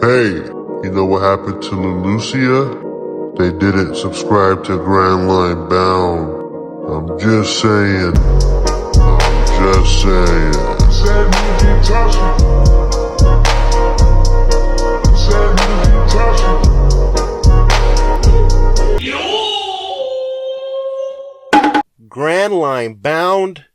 Hey, you know what happened to Lelucia? They didn't subscribe to Grand Line Bound. I'm just saying. Grand Line Bound,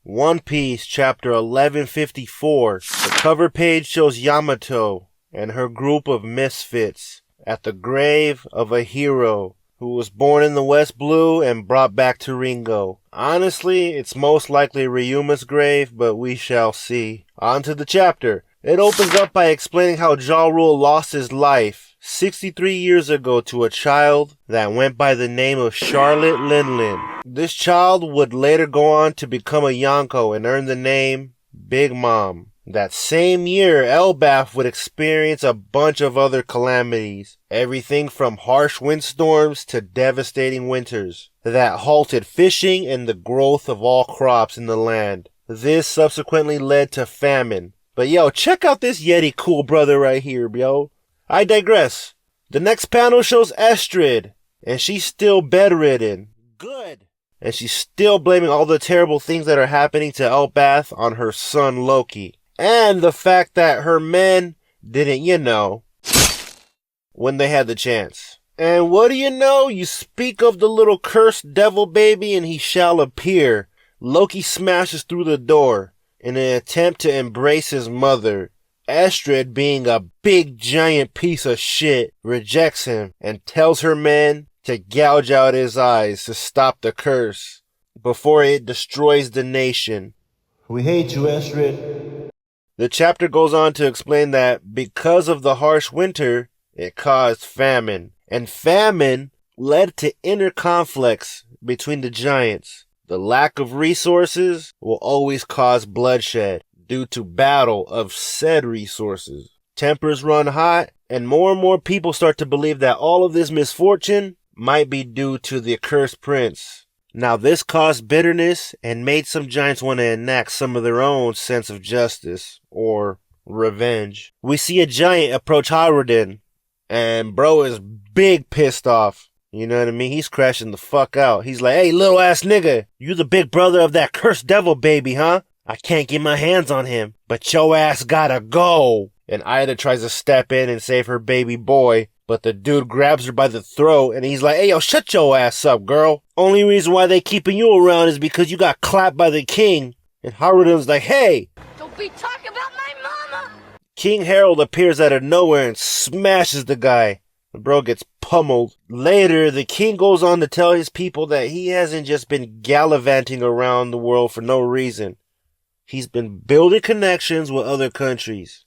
One Piece, chapter 1154. The cover page shows Yamato and her group of misfits at the grave of a hero who was born in the West Blue and brought back to Ringo. Honestly, it's most likely Ryuma's grave, but we shall see. On to the chapter. It opens up by explaining how Ja Rule lost his life 63 years ago to a child that went by the name of Charlotte Lin. This child would later go on to become a Yonko and earn the name Big Mom. That same year, Elbaf would experience a bunch of other calamities. Everything from harsh windstorms to devastating winters that halted fishing and the growth of all crops in the land. This subsequently led to famine. But yo, check out this Yeti cool brother right here, yo. I digress. The next panel shows Estrid, and she's still bedridden. Good. And she's still blaming all the terrible things that are happening to Elbaf on her son Loki. And the fact that her men didn't, when they had the chance. And what do you know? You speak of the little cursed devil baby and he shall appear. Loki smashes through the door in an attempt to embrace his mother. Estrid, being a big giant piece of shit, rejects him and tells her men to gouge out his eyes to stop the curse before it destroys the nation. We hate you, Estrid. The chapter goes on to explain that because of the harsh winter, it caused famine. And famine led to inner conflicts between the giants. The lack of resources will always cause bloodshed due to battle of said resources. Tempers run hot, and more people start to believe that all of this misfortune might be due to the accursed prince. Now this caused bitterness and made some giants want to enact some of their own sense of justice or revenge. We see a giant approach Haruden, and bro is big pissed off. You know what I mean? He's crashing the fuck out. He's like, hey, little ass nigga, you the big brother of that cursed devil baby, huh? I can't get my hands on him, but your ass gotta go. And Ida tries to step in and save her baby boy, but the dude grabs her by the throat and he's like, hey, yo, shut your ass up, girl. Only reason why they keeping you around is because you got clapped by the king. And Haruden's like, hey, don't be talking about my mama. King Harold appears out of nowhere and smashes the guy. The bro gets pummeled. Later, the king goes on to tell his people that he hasn't just been gallivanting around the world for no reason. He's been building connections with other countries.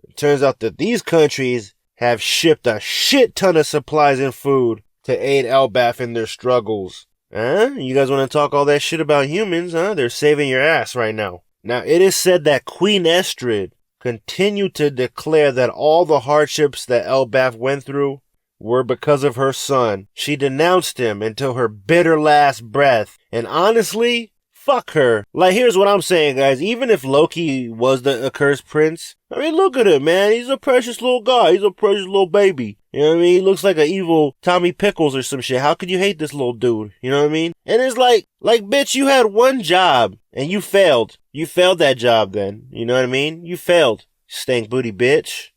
It turns out that these countries have shipped a shit ton of supplies and food to aid Elbaf in their struggles. Huh? You guys want to talk all that shit about humans, huh? They're saving your ass right now. Now, it is said that Queen Estrid continued to declare that all the hardships that Elbaf went through were because of her son. She denounced him until her bitter last breath. And honestly, fuck her. Like, here's what I'm saying, guys. Even if Loki was the accursed prince, I mean, look at him, man. He's a precious little guy. He's a precious little baby. You know what I mean? He looks like an evil Tommy Pickles or some shit. How could you hate this little dude? You know what I mean? And it's like, bitch, you had one job and you failed. You failed that job then. You know what I mean? You failed. Stank booty bitch.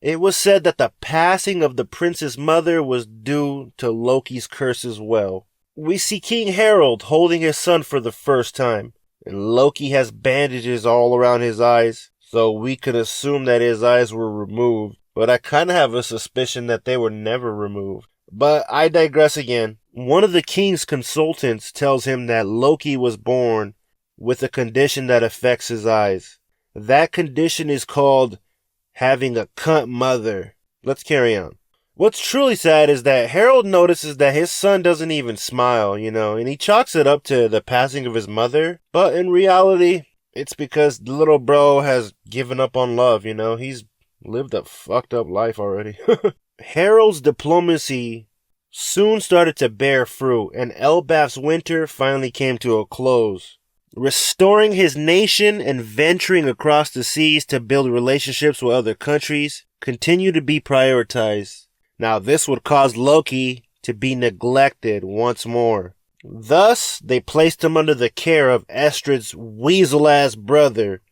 It was said that the passing of the prince's mother was due to Loki's curse as well. We see King Harold holding his son for the first time, and Loki has bandages all around his eyes, so we could assume that his eyes were removed, but I kind of have a suspicion that they were never removed. But I digress again. One of the king's consultants tells him that Loki was born with a condition that affects his eyes. That condition is called having a cunt mother. Let's carry on. What's truly sad is that Harold notices that his son doesn't even smile, and he chalks it up to the passing of his mother. But in reality, it's because the little bro has given up on love, He's lived a fucked up life already. Harold's diplomacy soon started to bear fruit, and Elbaf's winter finally came to a close. Restoring his nation and venturing across the seas to build relationships with other countries continue to be prioritized. Now, this would cause Loki to be neglected once more. Thus, they placed him under the care of Estrid's weasel-ass brother,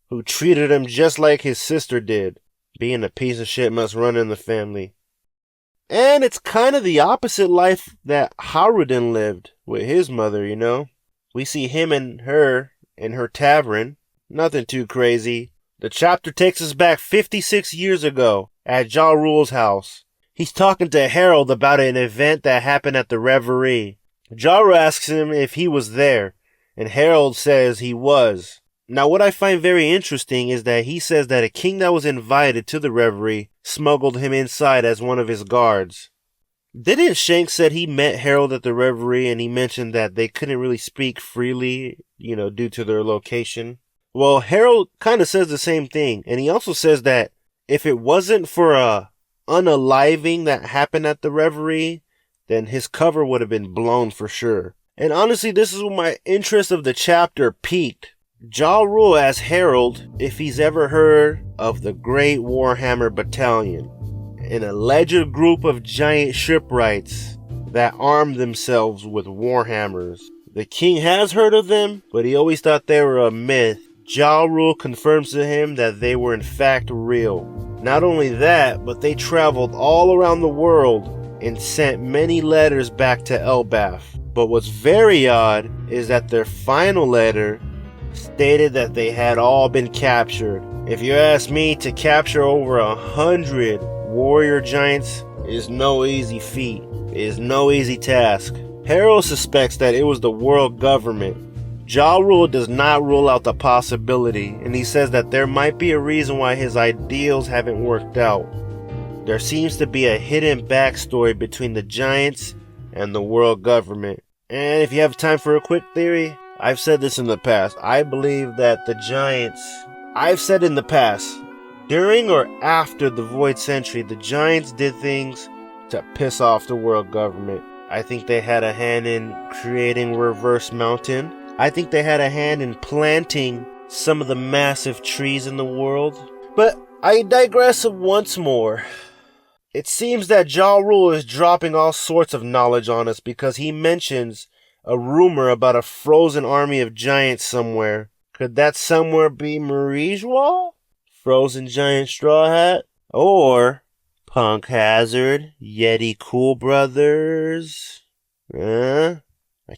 who treated him just like his sister did. Being a piece of shit must run in the family. And it's kind of the opposite life that Haruden lived with his mother, you know? We see him and her in her tavern. Nothing too crazy. The chapter takes us back 56 years ago at Ja Rule's house. He's talking to Harold about an event that happened at the Reverie. Ja Rule asks him if he was there, and Harold says he was. Now, what I find very interesting is that he says that a king that was invited to the Reverie smuggled him inside as one of his guards. Didn't Shanks said he met Harold at the Reverie and he mentioned that they couldn't really speak freely, due to their location? Well, Harold kind of says the same thing, and he also says that if it wasn't for a unaliving that happened at the Reverie, then his cover would have been blown for sure. And honestly, this is when my interest of the chapter peaked. Ja Rule asks Harold if he's ever heard of the Great Warhammer Battalion, an alleged group of giant shipwrights that armed themselves with warhammers. The king has heard of them, but he always thought they were a myth. Ja Rule confirms to him that they were in fact real. Not only that, but they traveled all around the world and sent many letters back to Elbaf. But what's very odd is that their final letter stated that they had all been captured. If you ask me, to capture over 100 warrior giants is no easy feat. It is no easy task. Harold suspects that it was the world government. Ja Rule does not rule out the possibility, and he says that there might be a reason why his ideals haven't worked out. There seems to be a hidden backstory between the giants and the world government. And if you have time for a quick theory, I've said this in the past. I believe that the giants... I've said in the past, during or after the Void Century, the giants did things to piss off the world government. I think they had a hand in creating Reverse Mountain. I think they had a hand in planting some of the massive trees in the world. But I digress once more. It seems that Ja Rule is dropping all sorts of knowledge on us because he mentions a rumor about a frozen army of giants somewhere. Could that somewhere be Marijois? Frozen giant straw hat? Or Punk Hazard, Yeti Cool Brothers? I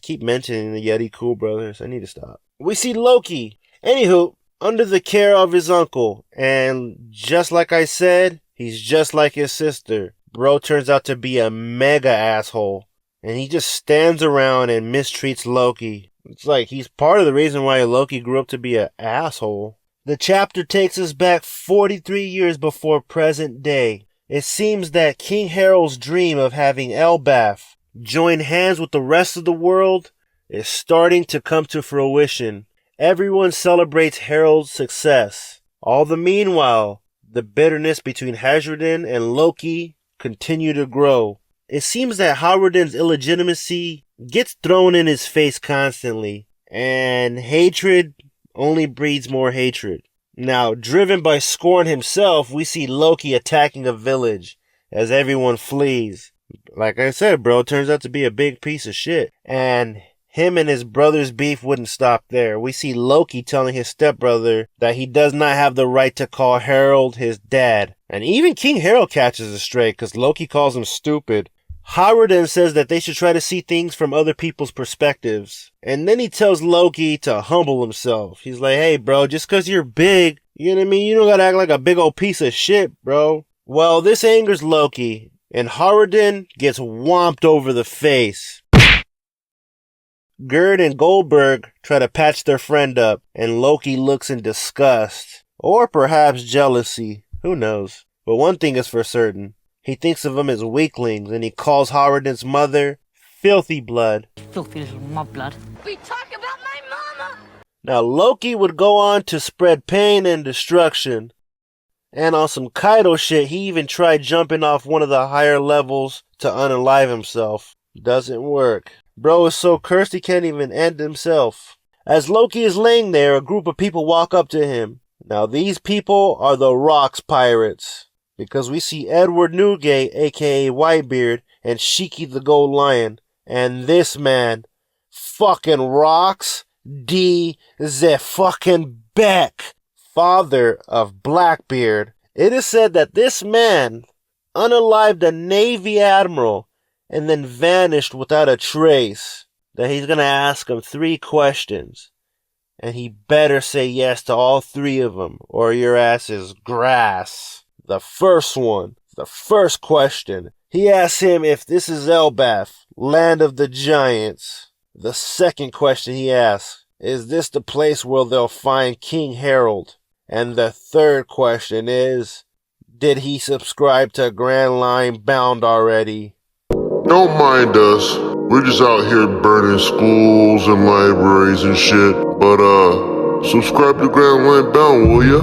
keep mentioning the Yeti Cool Brothers. I need to stop. We see Loki. Anywho, under the care of his uncle. And just like I said, he's just like his sister. Bro turns out to be a mega asshole. And he just stands around and mistreats Loki. It's like he's part of the reason why Loki grew up to be an asshole. The chapter takes us back 43 years before present day. It seems that King Harold's dream of having Elbaf join hands with the rest of the world is starting to come to fruition. Everyone celebrates Harold's success. All the meanwhile, the bitterness between Haruden and Loki continue to grow. It seems that Harden's illegitimacy gets thrown in his face constantly, and hatred only breeds more hatred. Now, driven by scorn himself, we see Loki attacking a village as everyone flees. Like I said, bro, turns out to be a big piece of shit. And him and his brother's beef wouldn't stop there. We see Loki telling his stepbrother that he does not have the right to call Harold his dad. And even King Harold catches a stray because Loki calls him stupid. Haruden says that they should try to see things from other people's perspectives. And then he tells Loki to humble himself. He's like, hey, bro, just because you're big, you know what I mean? You don't gotta act like a big old piece of shit, bro. Well, this angers Loki, and Haruden gets whomped over the face. Gerd and Goldberg try to patch their friend up, and Loki looks in disgust. Or perhaps jealousy. Who knows? But one thing is for certain. He thinks of them as weaklings, and he calls Harden's mother filthy blood. Filthy little mudblood. We talk about my mama! Now, Loki would go on to spread pain and destruction. And on some Kaido shit, he even tried jumping off one of the higher levels to unalive himself. Doesn't work. Bro is so cursed he can't even end himself. As Loki is laying there, a group of people walk up to him. Now these people are the Rocks Pirates, because we see Edward Newgate, aka Whitebeard, and Shiki the Gold Lion, and this man fucking rocks the fucking Beck, father of Blackbeard. It is said that this man unalived a Navy admiral and then vanished without a trace. That he's gonna ask him 3 questions, and he better say yes to all 3 of them, or your ass is grass. The first question, he asks him if this is Elbath, land of the giants. The second question he asks, is this the place where they'll find King Harold? And the third question is, did he subscribe to Grand Line Bound already? Don't mind us. We're just out here burning schools and libraries and shit. But subscribe to Grand Line Bound, will ya?